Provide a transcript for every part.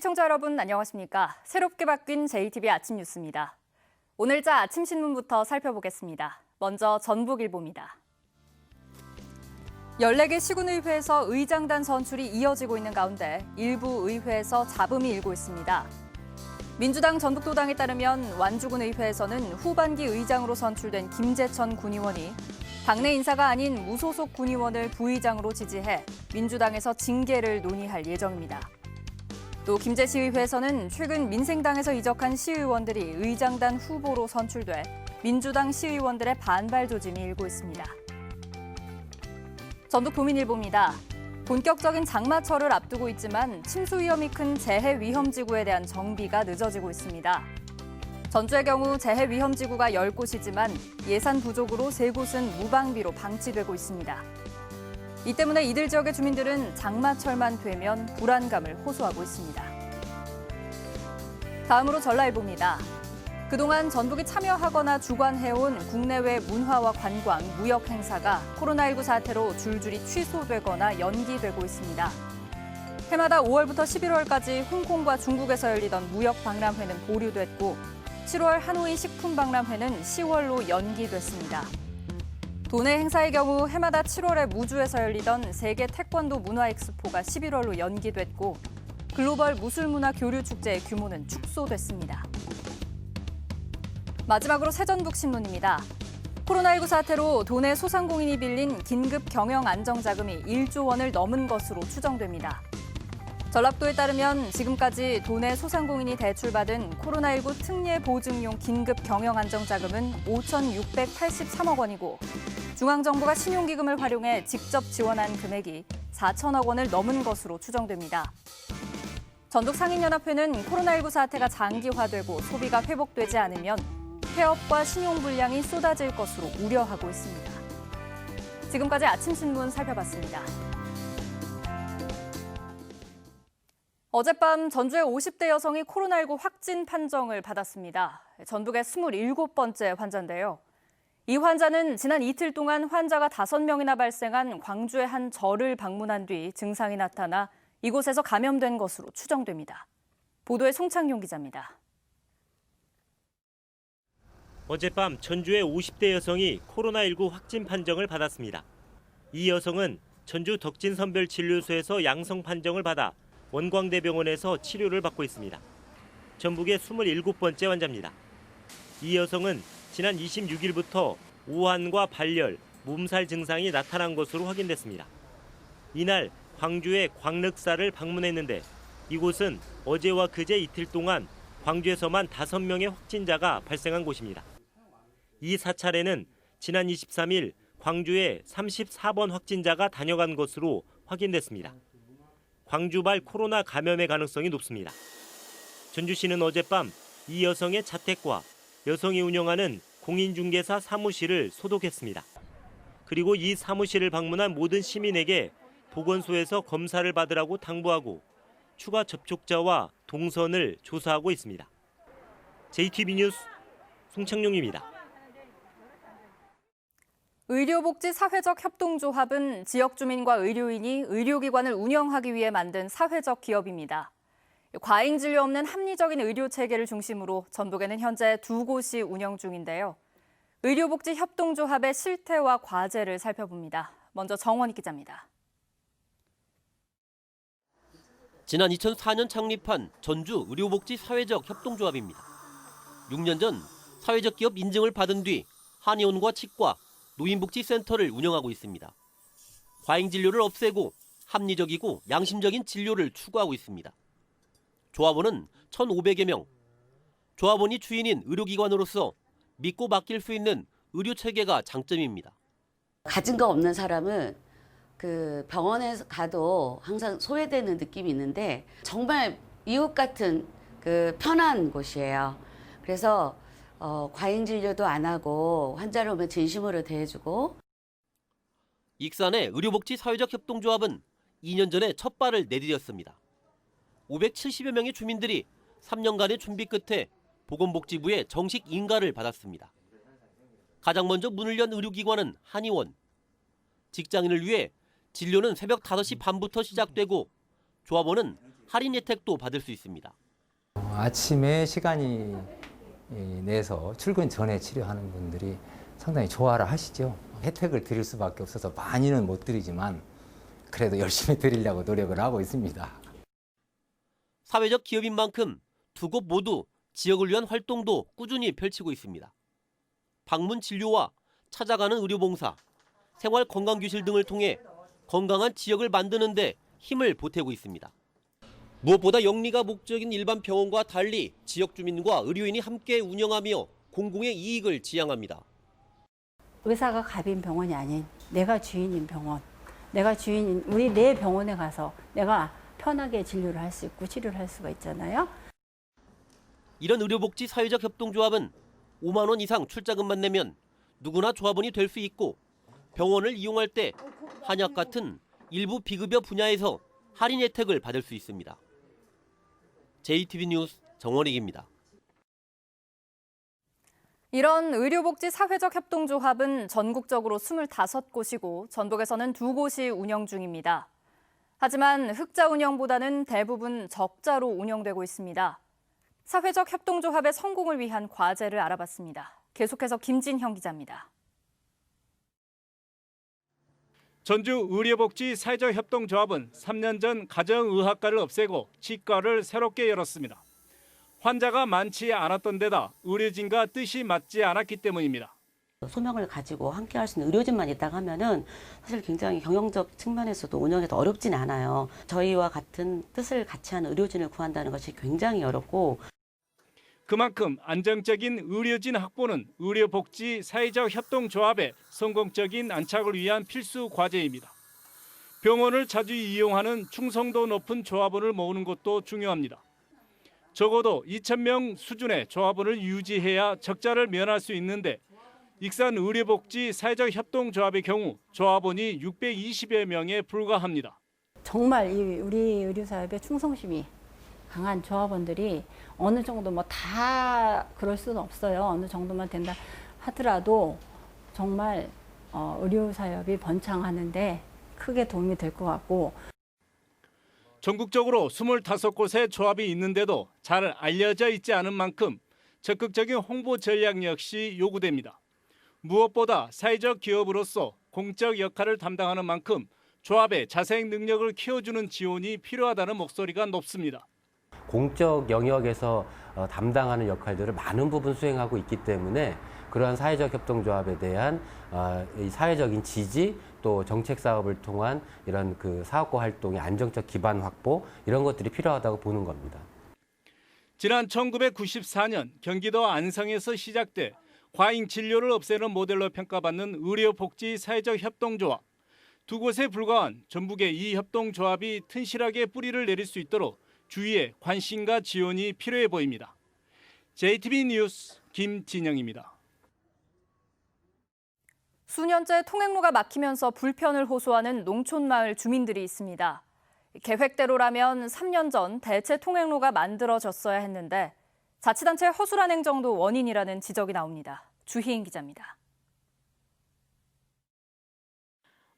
시청자 여러분 안녕하십니까? 새롭게 바뀐 JTBC 아침 뉴스입니다. 오늘자 아침 신문부터 살펴보겠습니다. 먼저 전북일보입니다. 14개 시군의회에서 의장단 선출이 이어지고 있는 가운데 일부 의회에서 잡음이 일고 있습니다. 민주당 전북도당에 따르면 완주군 의회에서는 후반기 의장으로 선출된 김재천 군의원이 당내 인사가 아닌 무소속 군의원을 부의장으로 지지해 민주당에서 징계를 논의할 예정입니다. 또 김제 시의회에서는 최근 민생당에서 이적한 시의원들이 의장단 후보로 선출돼 민주당 시의원들의 반발 조짐이 일고 있습니다. 전북도민일보입니다. 본격적인 장마철을 앞두고 있지만 침수 위험이 큰 재해 위험지구에 대한 정비가 늦어지고 있습니다. 전주의 경우 재해 위험지구가 10곳이지만 예산 부족으로 3곳은 무방비로 방치되고 있습니다. 이 때문에 이들 지역의 주민들은 장마철만 되면 불안감을 호소하고 있습니다. 다음으로 전라일보입니다. 그동안 전북이 참여하거나 주관해온 국내외 문화와 관광, 무역 행사가 코로나19 사태로 줄줄이 취소되거나 연기되고 있습니다. 해마다 5월부터 11월까지 홍콩과 중국에서 열리던 무역 박람회는 보류됐고 7월 하노이 식품 박람회는 10월로 연기됐습니다. 도내 행사의 경우 해마다 7월에 무주에서 열리던 세계 태권도 문화 엑스포가 11월로 연기됐고 글로벌 무술문화 교류 축제의 규모는 축소됐습니다. 마지막으로 새전북신문입니다. 코로나19 사태로 도내 소상공인이 빌린 긴급 경영 안정자금이 1조 원을 넘은 것으로 추정됩니다. 전라도에 따르면 지금까지 도내 소상공인이 대출받은 코로나19 특례 보증용 긴급 경영 안정자금은 5,683억 원이고 중앙정부가 신용기금을 활용해 직접 지원한 금액이 4천억 원을 넘은 것으로 추정됩니다. 전북상인연합회는 코로나19 사태가 장기화되고 소비가 회복되지 않으면 폐업과 신용불량이 쏟아질 것으로 우려하고 있습니다. 지금까지 아침신문 살펴봤습니다. 어젯밤 전주의 50대 여성이 코로나19 확진 판정을 받았습니다. 전북의 27번째 환자인데요. 이 환자는 지난 이틀 동안 환자가 5명이나 발생한 광주의 한 절을 방문한 뒤 증상이 나타나 이곳에서 감염된 것으로 추정됩니다. 보도에 송창용 기자입니다. 어젯밤 전주의 50대 여성이 코로나19 확진 판정을 받았습니다. 이 여성은 전주 덕진선별진료소에서 양성 판정을 받아 원광대병원에서 치료를 받고 있습니다. 전북의 27번째 환자입니다. 이 여성은 지난 26일부터 오한과 발열, 몸살 증상이 나타난 것으로 확인됐습니다. 이날 광주의 광륵사를 방문했는데 이곳은 어제와 그제 이틀 동안 광주에서만 5명의 확진자가 발생한 곳입니다. 이 사찰에는 지난 23일 광주에 34번 확진자가 다녀간 것으로 확인됐습니다. 광주발 코로나 감염의 가능성이 높습니다. 전주시는 어젯밤 이 여성의 자택과 여성이 운영하는 공인중개사 사무실을 소독했습니다. 그리고 이 사무실을 방문한 모든 시민에게 보건소에서 검사를 받으라고 당부하고 추가 접촉자와 동선을 조사하고 있습니다. JTBC 뉴스 송창용입니다. 의료복지사회적협동조합은 지역 주민과 의료인이 의료기관을 운영하기 위해 만든 사회적 기업입니다. 과잉 진료 없는 합리적인 의료체계를 중심으로 전북에는 현재 2곳이 운영 중인데요. 의료복지협동조합의 실태와 과제를 살펴봅니다. 먼저 정원희 기자입니다. 지난 2004년 창립한 전주 의료복지 사회적 협동조합입니다. 6년 전 사회적 기업 인증을 받은 뒤 한의원과 치과, 노인복지센터를 운영하고 있습니다. 과잉 진료를 없애고 합리적이고 양심적인 진료를 추구하고 있습니다. 조합원은 1,500여 명. 조합원이 주인인 의료기관으로서 믿고 맡길 수 있는 의료체계가 장점입니다. 가진 거 없는 사람은 병원에 가도 항상 소외되는 느낌이 있는데 정말 이웃 같은 편한 곳이에요. 그래서 과잉 진료도 안 하고 환자를 오면 진심으로 대해주고. 익산의 의료복지 사회적 협동조합은 2년 전에 첫 발을 내디뎠습니다. 570여 명의 주민들이 3년간의 준비 끝에 보건복지부의 정식 인가를 받았습니다. 가장 먼저 문을 연 의료기관은 한의원. 직장인을 위해 진료는 새벽 5시 반부터 시작되고 조합원은 할인 혜택도 받을 수 있습니다. 아침에 시간이 내서 출근 전에 치료하는 분들이 상당히 좋아를 하시죠. 혜택을 드릴 수밖에 없어서 많이는 못 드리지만 그래도 열심히 드리려고 노력을 하고 있습니다. 사회적 기업인 만큼 두 곳 모두 지역을 위한 활동도 꾸준히 펼치고 있습니다. 방문 진료와 찾아가는 의료봉사, 생활건강교실 등을 통해 건강한 지역을 만드는 데 힘을 보태고 있습니다. 무엇보다 영리가 목적인 일반 병원과 달리 지역 주민과 의료인이 함께 운영하며 공공의 이익을 지향합니다. 의사가 갑인 병원이 아닌 내가 주인인 병원, 내가 주인인 내 병원에 가서 내가 편하게 진료를 할 수 있고 치료를 할 수가 있잖아요. 이런 의료복지 사회적 협동조합은 5만 원 이상 출자금만 내면 누구나 조합원이 될 수 있고 병원을 이용할 때 한약 같은 일부 비급여 분야에서 할인 혜택을 받을 수 있습니다. JTB 뉴스 정원익입니다. 이런 의료복지 사회적 협동조합은 전국적으로 25곳이고 전북에서는 2곳이 운영 중입니다. 하지만 흑자 운영보다는 대부분 적자로 운영되고 있습니다. 사회적 협동조합의 성공을 위한 과제를 알아봤습니다. 계속해서 김진형 기자입니다. 전주 의료복지 사회적 협동조합은 3년 전 가정의학과를 없애고 치과를 새롭게 열었습니다. 환자가 많지 않았던 데다 의료진과 뜻이 맞지 않았기 때문입니다. 소명을 가지고 함께 할 수 있는 의료진만 있다고 하면은 사실 굉장히 경영적 측면에서도 운영이 더 어렵진 않아요. 저희와 같은 뜻을 같이 하는 의료진을 구한다는 것이 굉장히 어렵고 그만큼 안정적인 의료진 확보는 의료복지 사회적 협동조합의 성공적인 안착을 위한 필수 과제입니다. 병원을 자주 이용하는 충성도 높은 조합원을 모으는 것도 중요합니다. 적어도 2,000명 수준의 조합원을 유지해야 적자를 면할 수 있는데 익산 의료복지 사회적 협동조합의 경우 조합원이 620여 명에 불과합니다. 정말 우리 의료사업의 충성심이 강한 조합원들이 어느 정도 다 그럴 수는 없어요. 어느 정도만 된다 하더라도 정말 의료사업이 번창하는데 크게 도움이 될 것 같고 전국적으로 25곳의 조합이 있는데도 잘 알려져 있지 않은 만큼 적극적인 홍보 전략 역시 요구됩니다. 무엇보다 사회적 기업으로서 공적 역할을 담당하는 만큼 조합의 자생 능력을 키워주는 지원이 필요하다는 목소리가 높습니다. 공적 영역에서 담당하는 역할들을 많은 부분 수행하고 있기 때문에 그러한 사회적 협동조합에 대한 이 사회적인 지지 또 정책 사업을 통한 이런 그 사업과 활동의 안정적 기반 확보 이런 것들이 필요하다고 보는 겁니다. 지난 1994년 경기도 안성에서 시작돼 과잉 진료를 없애는 모델로 평가받는 의료복지 사회적 협동조합. 두 곳에 불과한 전북의 이 협동조합이 튼실하게 뿌리를 내릴 수 있도록 주위의 관심과 지원이 필요해 보입니다. JTB 뉴스 김진영입니다. 수년째 통행로가 막히면서 불편을 호소하는 농촌마을 주민들이 있습니다. 계획대로라면 3년 전 대체 통행로가 만들어졌어야 했는데 자치단체의 허술한 행정도 원인이라는 지적이 나옵니다. 주희인 기자입니다.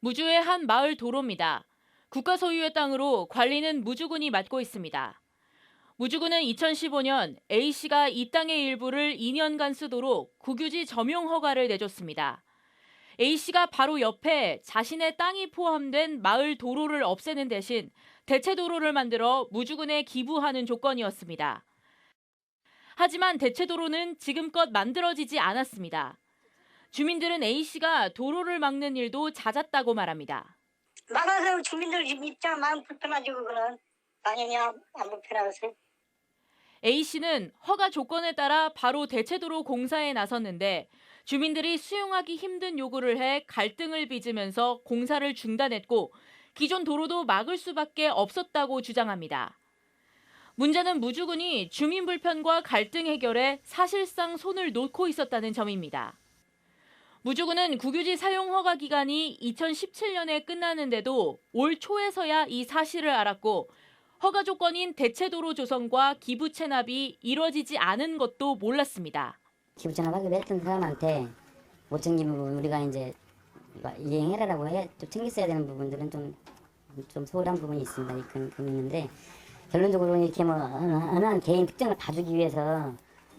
무주의 한 마을 도로입니다. 국가 소유의 땅으로 관리는 무주군이 맡고 있습니다. 무주군은 2015년 A씨가 이 땅의 일부를 2년간 쓰도록 국유지 점용 허가를 내줬습니다. A씨가 바로 옆에 자신의 땅이 포함된 마을 도로를 없애는 대신 대체 도로를 만들어 무주군에 기부하는 조건이었습니다. 하지만 대체 도로는 지금껏 만들어지지 않았습니다. 주민들은 A씨가 도로를 막는 일도 잦았다고 말합니다. 막아서 주민들 입장 마음 불편하지 그거는 당연히 안 불편하겠어요. A씨는 허가 조건에 따라 바로 대체도로 공사에 나섰는데 주민들이 수용하기 힘든 요구를 해 갈등을 빚으면서 공사를 중단했고 기존 도로도 막을 수밖에 없었다고 주장합니다. 문제는 무주군이 주민 불편과 갈등 해결에 사실상 손을 놓고 있었다는 점입니다. 무주군은 국유지 사용 허가 기간이 2017년에 끝나는데도 올 초에서야 이 사실을 알았고 허가 조건인 대체도로 조성과 기부 체납이 이뤄지지 않은 것도 몰랐습니다. 기부 체납하기로 했던 사람한테 못 챙긴 부분 우리가 이제 이행해라라고 좀 챙겼어야 되는 부분들은 좀 소홀한 부분이 있습니다. 있는데 결론적으로 이렇게 뭐 어느 한 개인 특정을 봐주기 위해서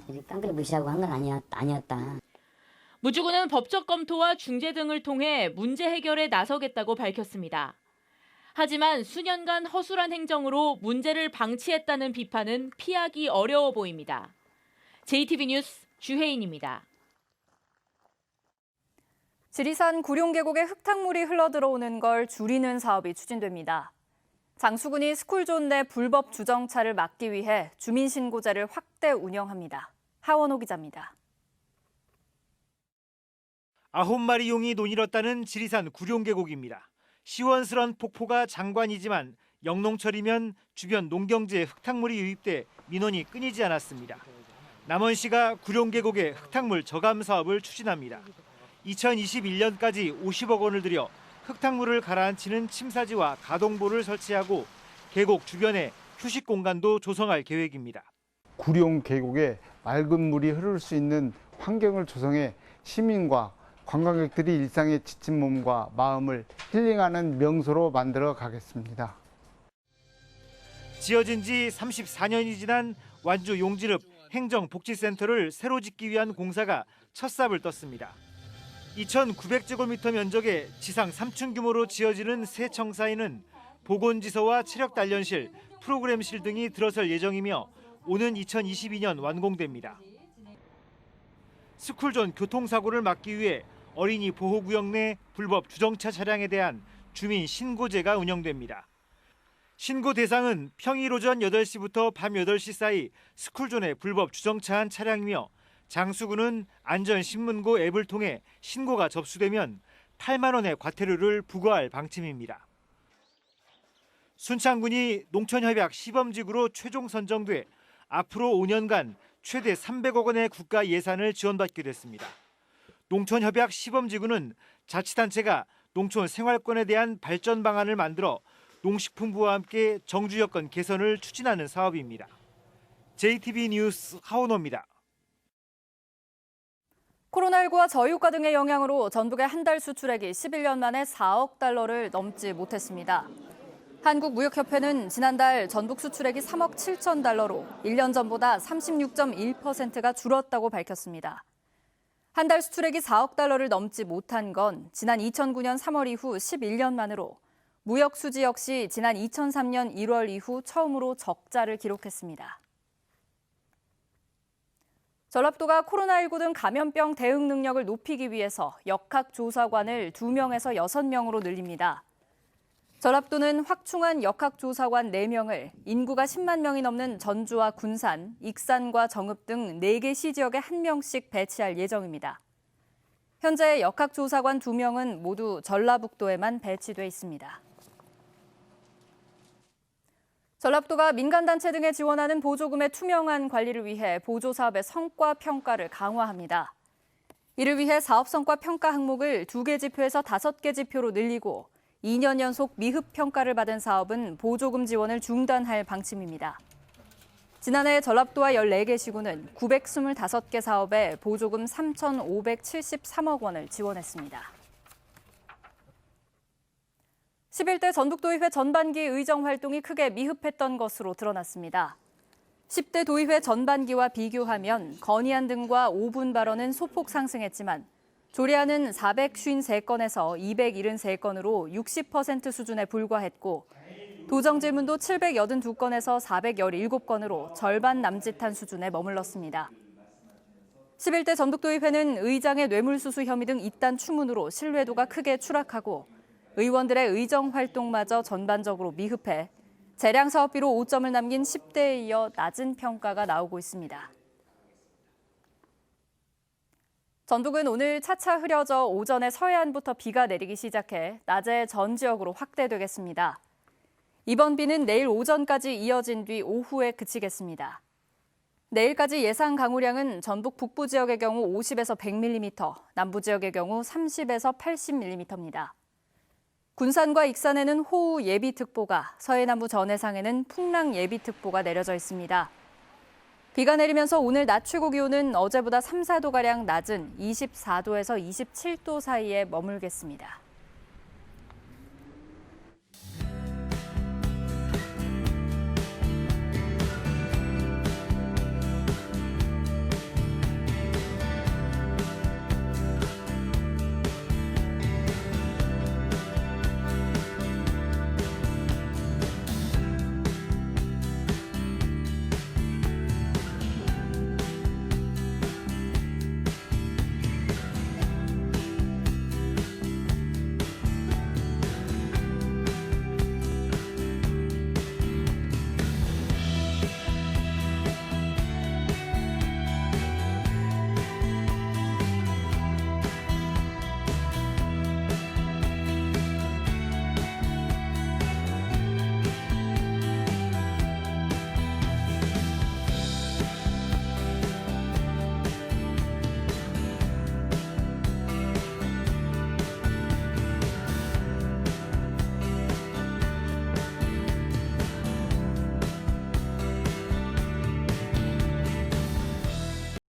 이렇게 깡그리 무시하고 한 건 아니었다. 무주군은 법적 검토와 중재 등을 통해 문제 해결에 나서겠다고 밝혔습니다. 하지만 수년간 허술한 행정으로 문제를 방치했다는 비판은 피하기 어려워 보입니다. JTB 뉴스 주혜인입니다. 지리산 구룡계곡에 흙탕물이 흘러들어오는 걸 줄이는 사업이 추진됩니다. 장수군이 스쿨존 내 불법 주정차를 막기 위해 주민신고제를 확대 운영합니다. 하원호 기자입니다. 9마리 용이 논일었다는 지리산 구룡계곡입니다. 시원스런 폭포가 장관이지만 영농철이면 주변 농경지에 흙탕물이 유입돼 민원이 끊이지 않았습니다. 남원시가 구룡계곡의 흙탕물 저감 사업을 추진합니다. 2021년까지 50억 원을 들여 흙탕물을 가라앉히는 침사지와 가동보를 설치하고 계곡 주변에 휴식 공간도 조성할 계획입니다. 구룡계곡에 맑은 물이 흐를 수 있는 환경을 조성해 시민과 관광객들이 일상에 지친 몸과 마음을 힐링하는 명소로 만들어 가겠습니다. 지어진 지 34년이 지난 완주 용진읍 행정복지센터를 새로 짓기 위한 공사가 첫 삽을 떴습니다. 2,900제곱미터 면적의 지상 3층 규모로 지어지는 새 청사에는 보건지서와 체력단련실, 프로그램실 등이 들어설 예정이며 오는 2022년 완공됩니다. 스쿨존 교통사고를 막기 위해 어린이 보호구역 내 불법 주정차 차량에 대한 주민 신고제가 운영됩니다. 신고 대상은 평일 오전 8시부터 밤 8시 사이 스쿨존에 불법 주정차한 차량이며 장수군은 안전신문고 앱을 통해 신고가 접수되면 8만 원의 과태료를 부과할 방침입니다. 순창군이 농촌협약 시범지구로 최종 선정돼 앞으로 5년간 최대 300억 원의 국가 예산을 지원받게 됐습니다. 농촌협약 시범지구는 자치단체가 농촌 생활권에 대한 발전 방안을 만들어 농식품부와 함께 정주 여건 개선을 추진하는 사업입니다. JTB 뉴스 하원호입니다. 코로나19와 저유가 등의 영향으로 전북의 한 달 수출액이 11년 만에 4억 달러를 넘지 못했습니다. 한국무역협회는 지난달 전북 수출액이 3억 7천 달러로 1년 전보다 36.1%가 줄었다고 밝혔습니다. 한 달 수출액이 4억 달러를 넘지 못한 건 지난 2009년 3월 이후 11년 만으로 무역 수지 역시 지난 2003년 1월 이후 처음으로 적자를 기록했습니다. 전라북도가 코로나19 등 감염병 대응 능력을 높이기 위해서 역학조사관을 2명에서 6명으로 늘립니다. 전라북도는 확충한 역학조사관 4명을 인구가 10만 명이 넘는 전주와 군산, 익산과 정읍 등 4개 시지역에 1명씩 배치할 예정입니다. 현재 역학조사관 2명은 모두 전라북도에만 배치돼 있습니다. 전라북도가 민간단체 등에 지원하는 보조금의 투명한 관리를 위해 보조사업의 성과 평가를 강화합니다. 이를 위해 사업성과 평가 항목을 2개 지표에서 5개 지표로 늘리고 2년 연속 미흡 평가를 받은 사업은 보조금 지원을 중단할 방침입니다. 지난해 전라북도와 14개 시군은 925개 사업에 보조금 3,573억 원을 지원했습니다. 11대 전북도의회 전반기 의정 활동이 크게 미흡했던 것으로 드러났습니다. 10대 도의회 전반기와 비교하면 건의안 등과 5분 발언은 소폭 상승했지만 조례안은 453건에서 273건으로 60% 수준에 불과했고 도정 질문도 782건에서 417건으로 절반 남짓한 수준에 머물렀습니다. 11대 전북도의회는 의장의 뇌물수수 혐의 등 잇단 추문으로 신뢰도가 크게 추락하고 의원들의 의정 활동마저 전반적으로 미흡해 재량 사업비로 5점을 남긴 10대에 이어 낮은 평가가 나오고 있습니다. 전북은 오늘 차차 흐려져 오전에 서해안부터 비가 내리기 시작해 낮에 전 지역으로 확대되겠습니다. 이번 비는 내일 오전까지 이어진 뒤 오후에 그치겠습니다. 내일까지 예상 강우량은 전북 북부 지역의 경우 50에서 100mm, 남부 지역의 경우 30에서 80mm입니다. 군산과 익산에는 호우 예비특보가, 서해남부 전해상에는 풍랑 예비특보가 내려져 있습니다. 비가 내리면서 오늘 낮 최고 기온은 어제보다 3, 4도가량 낮은 24도에서 27도 사이에 머물겠습니다.